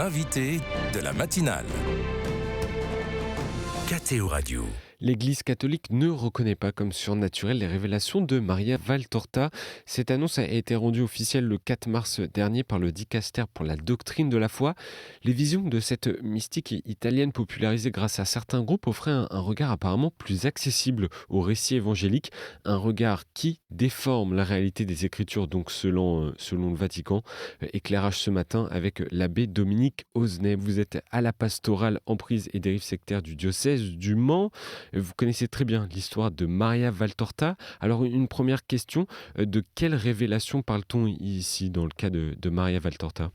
l'invité de la matinale. KTO Radio. L'Église catholique ne reconnaît pas comme surnaturelles les révélations de Maria Valtorta. Cette annonce a été rendue officielle le 4 mars dernier par le dicaster pour la doctrine de la foi. Les visions de cette mystique italienne popularisée grâce à certains groupes offraient un regard apparemment plus accessible au récit évangélique, un regard qui déforme la réalité des Écritures, donc selon le Vatican. Éclairage ce matin avec l'abbé Dominique Osnet. Vous êtes à la pastorale emprise et dérives sectaires du diocèse du Mans. Vous connaissez très bien l'histoire de Maria Valtorta. Alors une première question, de quelle révélation parle-t-on ici dans le cas de Maria Valtorta ?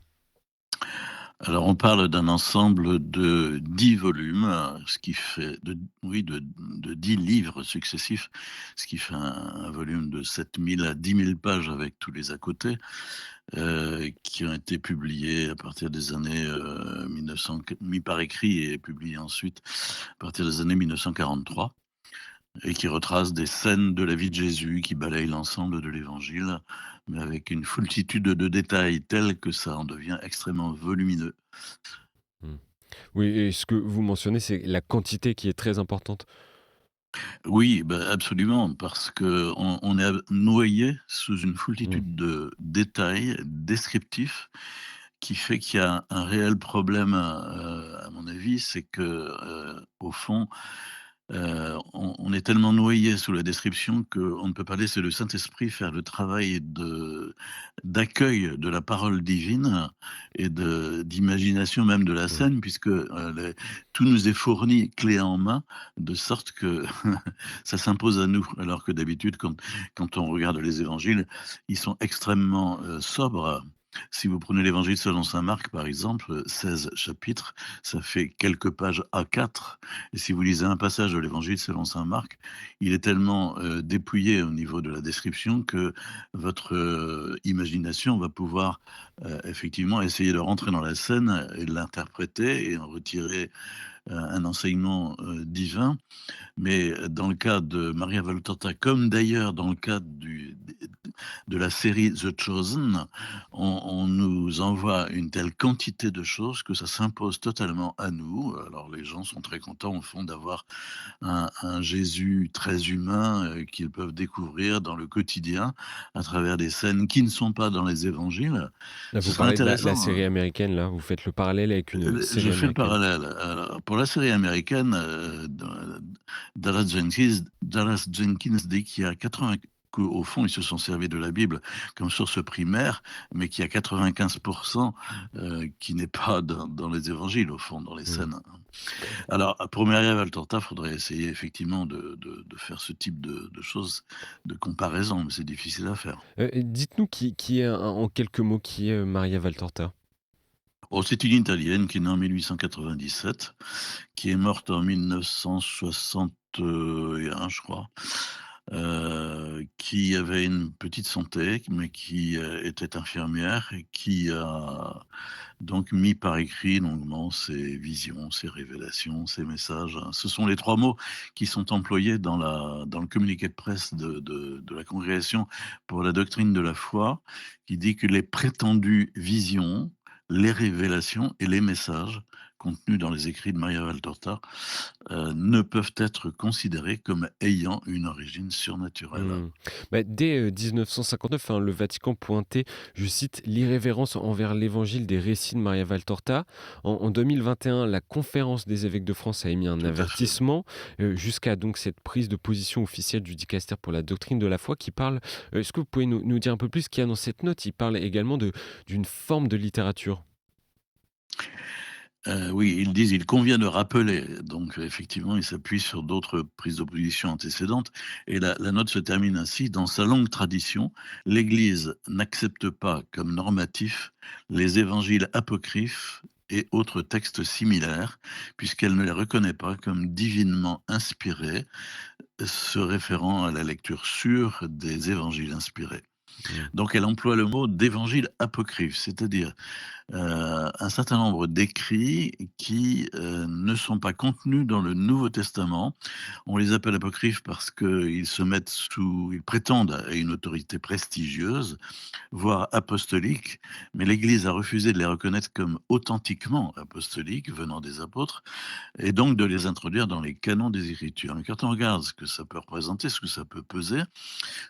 Alors, on parle d'un ensemble de 10 volumes, ce qui fait de 10 livres successifs, ce qui fait un volume de 7 000 à 10 000 pages avec tous les à côté, qui ont été publiés à partir des années 1900, mis par écrit et publiés ensuite à partir des années 1943, et qui retrace des scènes de la vie de Jésus, qui balayent l'ensemble de l'Évangile, mais avec une foultitude de détails tels que ça en devient extrêmement volumineux. Oui, et ce que vous mentionnez, c'est la quantité qui est très importante. Oui, bah, absolument, parce qu'on est noyé sous une Mmh. foultitude de détails descriptifs qui fait qu'il y a un réel problème, à mon avis, c'est que, au fond, on est tellement noyé sous la description qu'on ne peut pas laisser le Saint-Esprit faire le travail d'accueil de la parole divine et d'imagination même de la Mmh. scène, puisque tout nous est fourni clé en main, de sorte que ça s'impose à nous. Alors que d'habitude, quand on regarde les évangiles, ils sont extrêmement sobres. Si vous prenez l'évangile selon saint Marc, par exemple, 16 chapitres, ça fait quelques pages A4. Et si vous lisez un passage de l'évangile selon saint Marc, il est tellement dépouillé au niveau de la description que votre imagination va pouvoir effectivement essayer de rentrer dans la scène et l'interpréter et en retirer un enseignement divin. Mais dans le cas de Maria Valtorta, comme d'ailleurs dans le cas de la série The Chosen, on nous envoie une telle quantité de choses que ça s'impose totalement à nous. Alors les gens sont très contents au fond d'avoir un Jésus très humain qu'ils peuvent découvrir dans le quotidien à travers des scènes qui ne sont pas dans les évangiles. Là, Ce vous serait parlez de la intéressant. série américaine, là, vous faites le parallèle avec une Je série fais le américaine. parallèle. Alors, pour la série américaine, Dallas Jenkins dit qu'il y a 80 qu'au fond, ils se sont servis de la Bible comme source primaire, mais qu'il y a 95 qui n'est pas dans les évangiles, au fond, dans les Mmh. scènes. Alors, pour Maria Valtorta, il faudrait essayer effectivement de faire ce type de choses, de comparaison, mais c'est difficile à faire. Dites-nous qui est, en quelques mots, qui est, Maria Valtorta ? Oh, c'est une Italienne qui est née en 1897, qui est morte en 1961, je crois, qui avait une petite santé, mais qui, était infirmière et qui a donc mis par écrit longuement ses visions, ses révélations, ses messages. Ce sont les 3 mots qui sont employés dans le communiqué de presse de la Congrégation pour la doctrine de la foi, qui dit que les prétendues visions, les révélations et les messages contenus dans les écrits de Maria Valtorta ne peuvent être considérés comme ayant une origine surnaturelle. Mmh. Dès 1959, le Vatican pointait, je cite, l'irrévérence envers l'évangile des récits de Maria Valtorta. En 2021, la conférence des évêques de France a émis un Tout à fait. avertissement, jusqu'à donc cette prise de position officielle du dicaster pour la doctrine de la foi qui parle. Est-ce que vous pouvez nous dire un peu plus ce qu'il y a dans cette note ? Il parle également d'une forme de littérature. Oui, ils disent: «Il convient de rappeler», donc effectivement, ils s'appuient sur d'autres prises de position antécédentes et la note se termine ainsi: «Dans sa longue tradition, l'Église n'accepte pas comme normatifs les évangiles apocryphes et autres textes similaires, puisqu'elle ne les reconnaît pas comme divinement inspirés, se référant à la lecture sûre des évangiles inspirés». Mmh. Donc elle emploie le mot d'évangile apocryphe, c'est-à-dire un certain nombre d'écrits qui, ne sont pas contenus dans le Nouveau Testament. On les appelle apocryphes parce qu'ils prétendent à une autorité prestigieuse, voire apostolique, mais l'Église a refusé de les reconnaître comme authentiquement apostoliques, venant des apôtres, et donc de les introduire dans les canons des Écritures. Mais quand on regarde ce que ça peut représenter, ce que ça peut peser,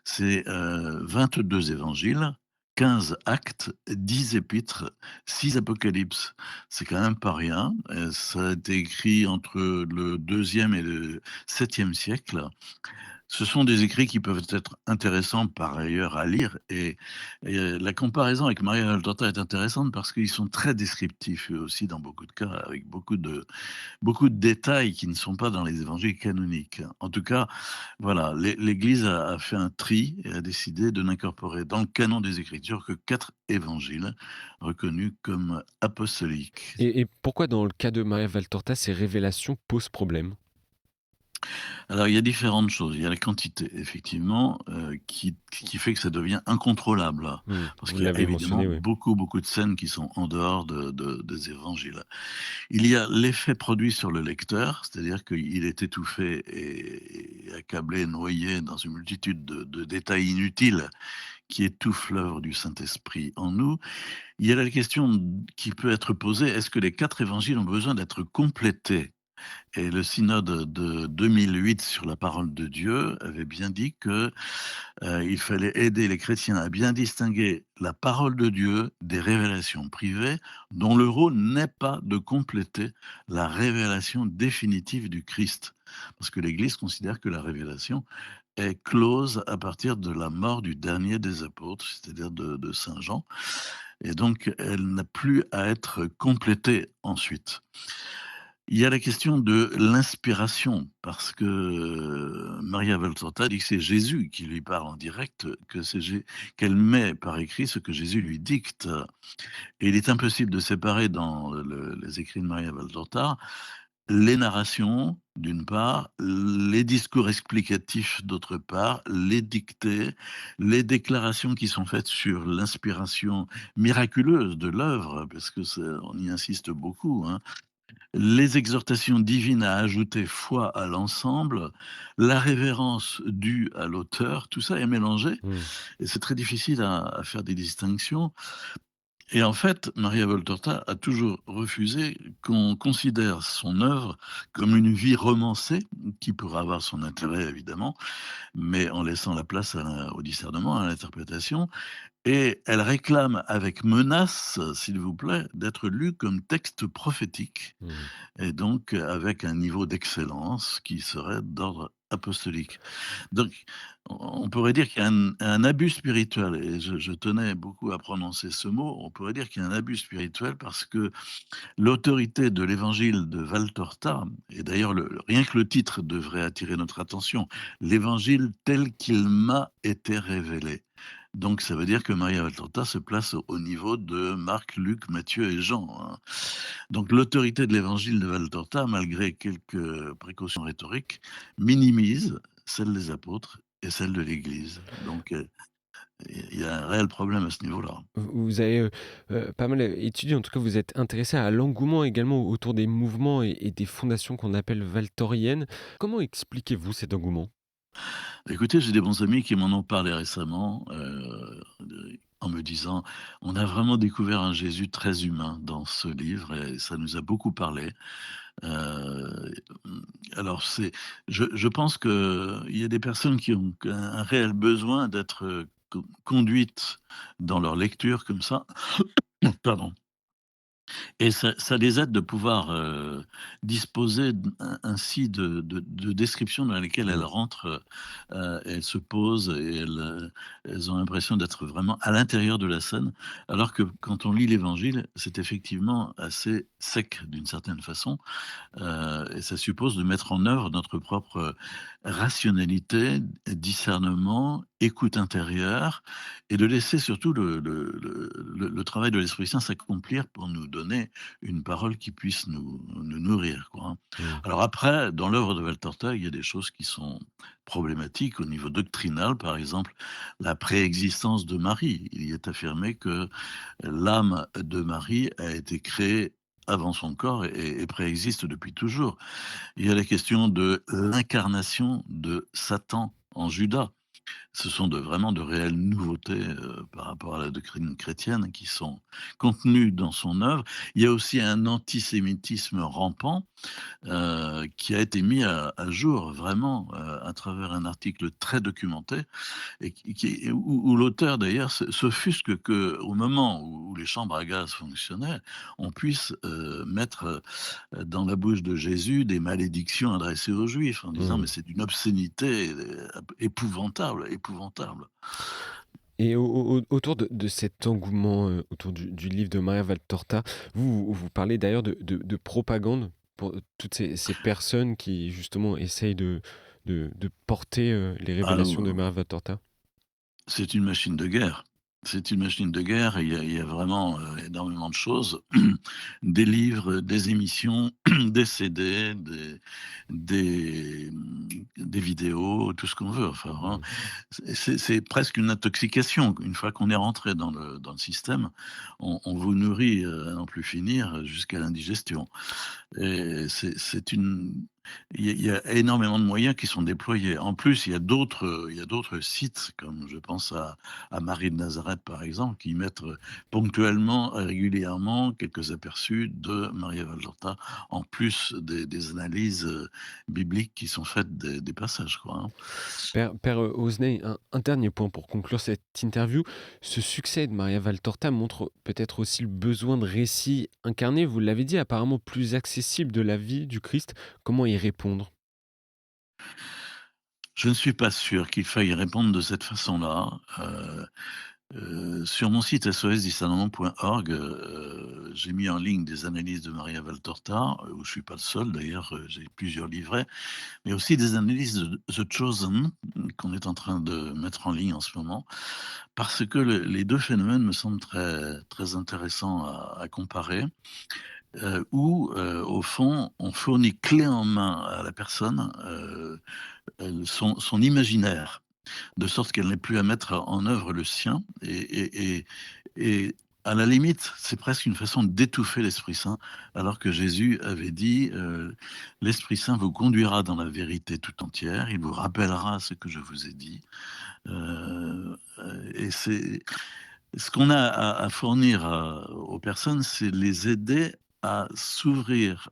c'est 22 évangiles, 15 actes, 10 épîtres, 6 apocalypses. C'est quand même pas rien. Ça a été écrit entre le deuxième et le septième siècle. Ce sont des écrits qui peuvent être intéressants par ailleurs à lire, et la comparaison avec Maria Valtorta est intéressante parce qu'ils sont très descriptifs eux aussi dans beaucoup de cas, avec beaucoup de détails qui ne sont pas dans les évangiles canoniques. En tout cas, voilà, l'Église a fait un tri et a décidé de n'incorporer dans le canon des Écritures que 4 évangiles reconnus comme apostoliques. Et pourquoi dans le cas de Maria Valtorta, ces révélations posent problème? Alors, il y a différentes choses. Il y a la quantité, effectivement, qui fait que ça devient incontrôlable. Mmh. Parce Vous qu'il y a l'avez évidemment mentionné, oui. beaucoup de scènes qui sont en dehors des évangiles. Il y a l'effet produit sur le lecteur, c'est-à-dire qu'il est étouffé et accablé, noyé dans une multitude de détails inutiles qui étouffent l'œuvre du Saint-Esprit en nous. Il y a la question qui peut être posée, est-ce que les 4 évangiles ont besoin d'être complétés? Et le synode de 2008 sur la parole de Dieu avait bien dit que, il fallait aider les chrétiens à bien distinguer la parole de Dieu des révélations privées, dont le rôle n'est pas de compléter la révélation définitive du Christ. Parce que l'Église considère que la révélation est close à partir de la mort du dernier des apôtres, c'est-à-dire de saint Jean, et donc elle n'a plus à être complétée ensuite. Il y a la question de l'inspiration, parce que Maria Valtorta dit que c'est Jésus qui lui parle en direct, qu'elle met par écrit ce que Jésus lui dicte. Et il est impossible de séparer dans les écrits de Maria Valtorta les narrations, d'une part, les discours explicatifs, d'autre part, les dictées, les déclarations qui sont faites sur l'inspiration miraculeuse de l'œuvre, parce que on y insiste beaucoup, hein, les exhortations divines à ajouter foi à l'ensemble, la révérence due à l'auteur, tout ça est mélangé Mmh. et c'est très difficile à faire des distinctions. Et en fait, Maria Voltorta a toujours refusé qu'on considère son œuvre comme une vie romancée, qui pourrait avoir son intérêt évidemment, mais en laissant la place au discernement, à l'interprétation. Et elle réclame avec menace, s'il vous plaît, d'être lue comme texte prophétique, Mmh. et donc avec un niveau d'excellence qui serait d'ordre apostolique. Donc on pourrait dire qu'il y a un abus spirituel, et je tenais beaucoup à prononcer ce mot. On pourrait dire qu'il y a un abus spirituel parce que l'autorité de l'évangile de Valtorta, et d'ailleurs rien que le titre devrait attirer notre attention, «L'évangile tel qu'il m'a été révélé». Donc ça veut dire que Maria Valtorta se place au niveau de Marc, Luc, Matthieu et Jean, hein. Donc l'autorité de l'évangile de Valtorta, malgré quelques précautions rhétoriques, minimise celle des apôtres et celle de l'Église. Donc, il y a un réel problème à ce niveau-là. Vous avez, pas mal étudié, en tout cas vous êtes intéressé à l'engouement également autour des mouvements et des fondations qu'on appelle valtoriennes. Comment expliquez-vous cet engouement? Écoutez, j'ai des bons amis qui m'en ont parlé récemment, en me disant: «On a vraiment découvert un Jésus très humain dans ce livre et ça nous a beaucoup parlé». Alors je pense qu'il y a des personnes qui ont un réel besoin d'être, conduites dans leur lecture comme ça, pardon. Et ça les aide de pouvoir, disposer ainsi de descriptions dans lesquelles elles Mmh. rentrent, elles se posent et elles ont l'impression d'être vraiment à l'intérieur de la scène. Alors que quand on lit l'Évangile, c'est effectivement assez sec d'une certaine façon, et ça suppose de mettre en œuvre notre propre rationalité, discernement écoute intérieure et de laisser surtout le travail de l'Esprit Saint s'accomplir pour nous donner une parole qui puisse nous nourrir, quoi, hein. Mmh. Alors après, dans l'œuvre de Valtorta, il y a des choses qui sont problématiques au niveau doctrinal. Par exemple, la préexistence de Marie. Il y est affirmé que l'âme de Marie a été créée avant son corps et préexiste depuis toujours. Il y a la question de l'incarnation de Satan en Judas. Ce sont vraiment de réelles nouveautés, par rapport à la doctrine chrétienne qui sont contenues dans son œuvre. Il y a aussi un antisémitisme rampant, qui a été mis à jour vraiment, à travers un article très documenté et où l'auteur d'ailleurs s'offusque qu'au moment où les chambres à gaz fonctionnaient, on puisse, mettre, dans la bouche de Jésus des malédictions adressées aux Juifs en disant: «Mais Mmh. c'est d'une obscénité, épouvantable, épouvantable». Et autour de cet engouement, autour du livre de Maria Valtorta, vous parlez d'ailleurs de propagande pour toutes ces personnes qui justement essayent de porter, les révélations de Alors Maria Valtorta? c'est une machine de guerre. C'est une machine de guerre et il y a vraiment, énormément de choses. Des livres, des émissions, des CD, des vidéos, tout ce qu'on veut, enfin, vraiment. Mmh. C'est presque une intoxication. Une fois qu'on est rentré dans le système, on vous nourrit, à n'en plus finir, jusqu'à l'indigestion. Et c'est une il y a énormément de moyens qui sont déployés. En plus, il y a d'autres sites comme je pense à Marie de Nazareth, par exemple, qui mettent, ponctuellement, régulièrement quelques aperçus de Maria Valtorta, en plus des analyses, bibliques qui sont faites des passages, quoi, hein. Père, Osney, un dernier point pour conclure cette interview. Ce succès de Maria Valtorta montre peut-être aussi le besoin de récits incarnés, vous l'avez dit, apparemment plus accessibles de la vie du Christ. Comment y répondre? Je ne suis pas sûr qu'il faille répondre de cette façon-là. Sur mon site sosdiscernement.org, j'ai mis en ligne des analyses de Maria Valtorta, où je suis pas le seul d'ailleurs, j'ai plusieurs livrets, mais aussi des analyses de The Chosen, qu'on est en train de mettre en ligne en ce moment, parce que les 2 phénomènes me semblent très intéressants à comparer, où, au fond, on fournit clé en main à la personne, son imaginaire. De sorte qu'elle n'ait plus à mettre en œuvre le sien et à la limite, c'est presque une façon d'étouffer l'Esprit Saint, alors que Jésus avait dit, «L'Esprit Saint vous conduira dans la vérité tout entière, il vous rappellera ce que je vous ai dit». Et c'est ce qu'on a à fournir aux personnes, c'est les aider à s'ouvrir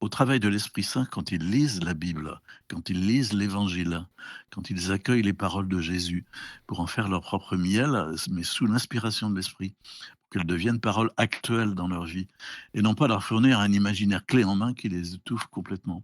au travail de l'Esprit Saint quand ils lisent la Bible, quand ils lisent l'Évangile, quand ils accueillent les paroles de Jésus, pour en faire leur propre miel, mais sous l'inspiration de l'Esprit, pour qu'elles deviennent paroles actuelles dans leur vie, et non pas leur fournir un imaginaire clé en main qui les étouffe complètement.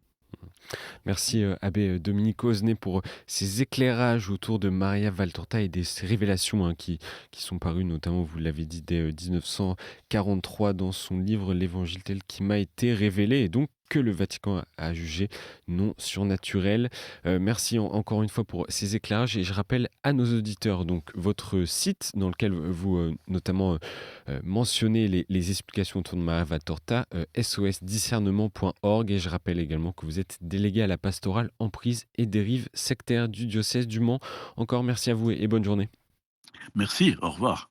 Merci, abbé, Dominique Osnet pour ces éclairages autour de Maria Valtorta et des révélations, hein, qui sont parues notamment, vous l'avez dit, dès, 1943 dans son livre «L'Évangile tel qu'il m'a été révélé» et donc que le Vatican a jugé non surnaturel. Merci encore une fois pour ces éclairages et je rappelle à nos auditeurs donc votre site dans lequel vous, notamment, mentionnez les explications autour de Maria Valtorta, sosdiscernement.org et je rappelle également que vous êtes délégué à la pastorale emprise et dérive sectaire du diocèse du Mans. Encore merci à vous et bonne journée. Merci, au revoir.